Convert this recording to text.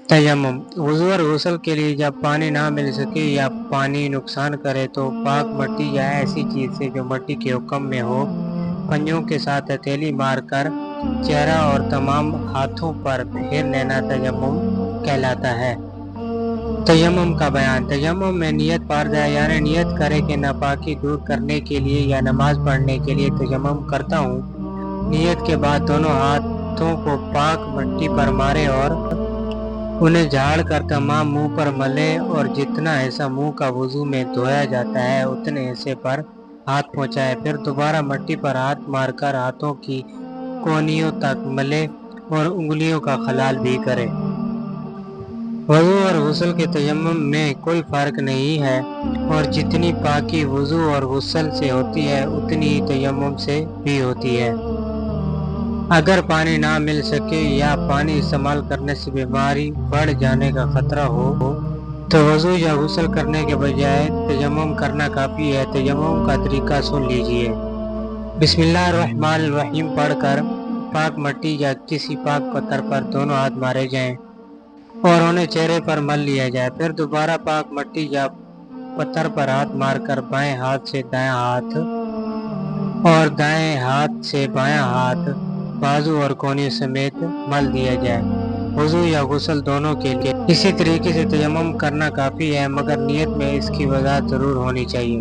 تیمم وضو اور غسل کے لیے جب پانی نہ مل سکے یا پانی نقصان کرے تو پاک مٹی یا ایسی چیز سے جو مٹی کے حکم میں ہو پنجوں کے ساتھ ہتھیلی مار کر چہرہ اور تمام ہاتھوں پر پھیر لینا تیمم کہلاتا ہے۔ تیمم کا بیان۔ تیمم میں نیت فرض ہے، یعنی نیت کرے کہ ناپاکی دور کرنے کے لیے یا نماز پڑھنے کے لیے تیمم کرتا ہوں۔ نیت کے بعد دونوں ہاتھوں کو پاک مٹی پر مارے اور انہیں جھاڑ کر تمام منہ پر ملے اور جتنا حصہ منہ کا وضو میں دھویا جاتا ہے اتنے حصے پر ہاتھ پہنچائے، پھر دوبارہ مٹی پر ہاتھ مار کر ہاتھوں کی کونیوں تک ملے اور انگلیوں کا خلال بھی کرے۔ وضو اور غسل کے تیمم میں کوئی فرق نہیں ہے اور جتنی پاکی وضو اور غسل سے ہوتی ہے اتنی ہی تیمم سے بھی ہوتی ہے۔ اگر پانی نہ مل سکے یا پانی استعمال کرنے سے بیماری بڑھ جانے کا خطرہ ہو تو وضو یا غسل کرنے کے بجائے تیمم کرنا کافی ہے۔ تیمم کا طریقہ سن لیجئے۔ بسم اللہ الرحمن الرحیم پڑھ کر پاک مٹی یا کسی پاک پتھر پر دونوں ہاتھ مارے جائیں اور انہیں چہرے پر مل لیا جائے، پھر دوبارہ پاک مٹی یا پتھر پر ہاتھ مار کر بائیں ہاتھ سے دایاں ہاتھ اور دائیں ہاتھ سے بایاں ہاتھ بازو اور کونی سمیت مل دیا جائے۔ وضو یا غسل دونوں کے لیے اسی طریقے سے تیمم کرنا کافی ہے، مگر نیت میں اس کی وضاحت ضرور ہونی چاہیے۔